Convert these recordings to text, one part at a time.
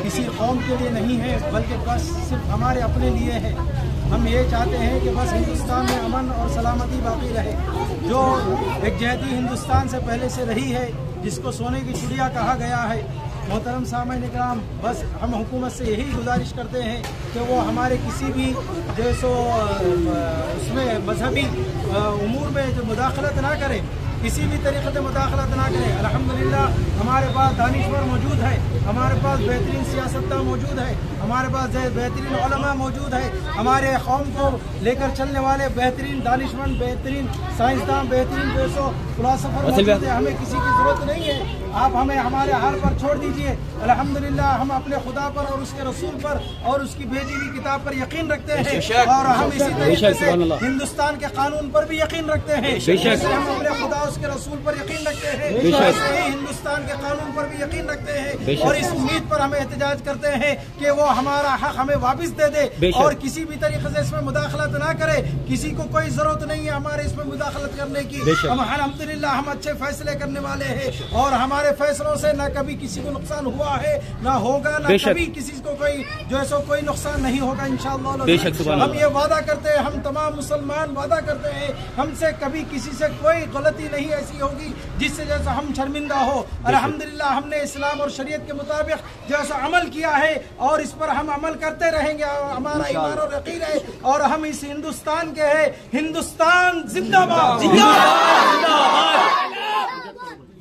کسی قوم کے لیے نہیں ہے بلکہ بس صرف ہمارے اپنے لیے ہے۔ ہم یہ چاہتے ہیں کہ بس ہندوستان میں امن اور سلامتی باقی رہے، جو یکجہتی ہندوستان سے پہلے سے رہی ہے، جس کو سونے کی چڑیا کہا گیا ہے۔ محترم سامعین اکرام، بس ہم حکومت سے یہی گزارش کرتے ہیں کہ وہ ہمارے کسی بھی جیسو اس میں مذہبی امور میں جو مداخلت نہ کرے، کسی بھی طریقے سے مداخلت نہ کرے۔ الحمدللہ ہمارے پاس دانشور موجود ہے، ہمارے پاس بہترین سیاستداں موجود ہے، ہمارے پاس بہترین علماء موجود ہے، ہمارے قوم کو لے کر چلنے والے بہترین دانشمند، بہترین سائنسداں، بہترین فلاسفر موجود ہے۔ ہمیں کسی کی ضرورت نہیں ہے، آپ ہمیں ہمارے حال پر چھوڑ دیجئے۔ الحمدللہ ہم اپنے خدا پر اور اس کے رسول پر اور اس کی بھیجی ہوئی کتاب پر یقین رکھتے ہیں، اور ہم اسی طریقے سے ہندوستان کے قانون پر بھی یقین رکھتے ہیں، جیسے ہم اپنے خدا اس کے رسول پر یقین رکھتے ہیں، ویسے ہی ہندوستان کے قانون پر بھی یقین رکھتے ہیں، اور اس امید پر ہمیں احتجاج کرتے ہیں کہ وہ ہمارا حق ہمیں واپس دے دے اور کسی بھی طریقے سے اس میں مداخلت نہ کرے۔ کسی کو کوئی ضرورت نہیں ہے ہمارے اس میں مداخلت کرنے کی۔ ہم الحمدللہ ہم اچھے فیصلے کرنے والے ہیں، اور ہمارے فیصلوں سے نہ کبھی کسی کو نقصان ہوا ہے، نہ ہوگا، نہ کبھی کسی کو کوئی نقصان نہیں ہوگا انشاءاللہ۔ ہم یہ وعدہ کرتے ہیں، ہم تمام مسلمان وعدہ کرتے ہیں، ہم سے کبھی کسی سے کوئی غلطی نہیں ایسی ہوگی جس سے جیسا ہم شرمندہ ہو۔ الحمدللہ ہم نے اسلام اور شریعت کے مطابق جیسا عمل کیا ہے اور اس پر ہم عمل کرتے رہیں گے، ہمارا ایمان اور یقین ہے، اور ہم اس ہندوستان کے ہیں۔ ہندوستان زندہ باد!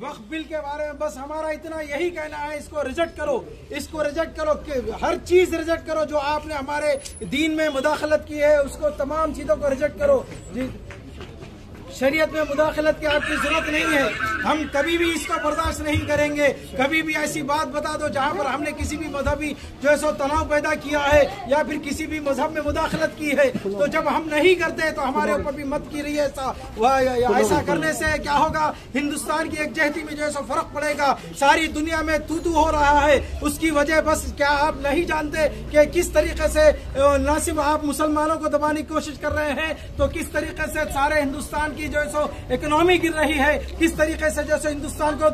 وقف بل کے بارے میں بس ہمارا اتنا یہی کہنا ہے، اس کو ریجیکٹ کرو، اس کو ریجیکٹ کرو، کہ ہر چیز ریجیکٹ کرو جو آپ نے ہمارے دین میں مداخلت کی ہے، اس کو تمام چیزوں کو ریجیکٹ کرو۔ شریعت میں مداخلت کی آپ کی ضرورت نہیں ہے، ہم کبھی بھی اس کو برداشت نہیں کریں گے۔ کبھی بھی ایسی بات بتا دو جہاں پر ہم نے کسی بھی مذہبی جو ہے سو تناؤ پیدا کیا ہے یا پھر کسی بھی مذہب میں مداخلت کی ہے، تو جب ہم نہیں کرتے تو ہمارے اوپر بھی مت کی رہی ہے۔ ایسا کرنے سے کیا ہوگا، ہندوستان کی یکجہتی میں جو ہے سو فرق پڑے گا۔ ساری دنیا میں تو ہو رہا ہے، اس کی وجہ بس کیا آپ نہیں جانتے کہ کس طریقے سے نہ صرف آپ مسلمانوں کو دبانے کی کوشش کر رہے ہیں، تو کس طریقے سے سارے ہندوستان کی جو ہے سو اکنامی گر رہی ہے، کس طریقے سے جو ہے ہندوستان کو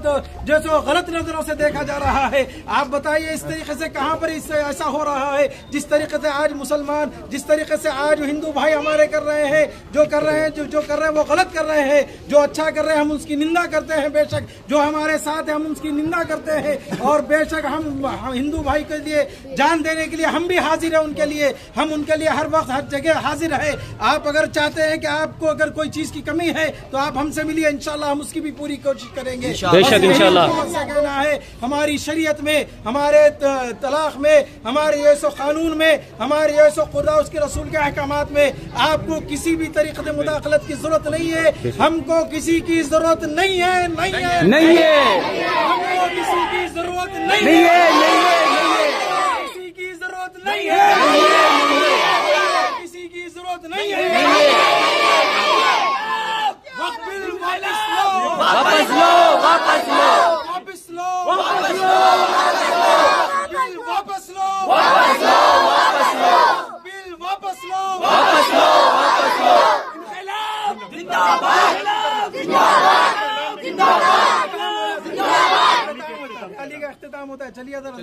جو ہے سو غلط نظروں سے دیکھا جا رہا ہے۔ آپ بتائیے اس طریقے سے کہاں پر اس سے ایسا ہو رہا ہے؟ جس طریقے سے آج مسلمان، جس طریقے سے آج ہندو بھائی ہمارے کر رہے ہیں، جو کر رہے ہیں وہ غلط کر رہے ہیں، جو اچھا کر رہے ہیں ہم اس کی نندا کرتے ہیں، بے شک جو ہمارے ساتھ ہیں ہم اس کی نندا کرتے ہیں، اور بے شک ہم ہندو بھائی کے لیے جان دینے کے لیے ہم بھی حاضر ہیں، ان کے لیے ہم ان کے لیے ہر وقت ہر جگہ حاضر ہے۔ آپ اگر چاہتے ہیں کہ آپ کو اگر کوئی چیز کی کمی ہے تو آپ ہم سے ملیے، انشاءاللہ ہم اس کی بھی پوری کوشش کریں گے۔ بے شک انشاءاللہ۔ کہنا ہے ہماری شریعت میں، ہمارے طلاق میں، ہمارے یہ سو قانون میں، ہمارے یہ سو خدا اس کے رسول کے احکامات میں آپ کو کسی بھی طریقے سے مداخلت کی ضرورت نہیں ہے۔ ہم کو کسی کی ضرورت نہیں ہے، نہیں ہے، نہیں ہے، ہم کو کسی کی ضرورت نہیں نہیں ہے، ہے، کسی کی ضرورت نہیں ہے، کسی کی ضرورت نہیں ہے۔ واپس لو، واپس لو، واپس لو، واپس لو، بل واپس لو، واپس لو، واپس لو، بل واپس لو، واپس لو، واپس لو۔ انقلاب زندہ باد، زندہ باد، زندہ باد، زندہ باد۔ علی کا اختتام ہوتا ہے، چلیے ذرا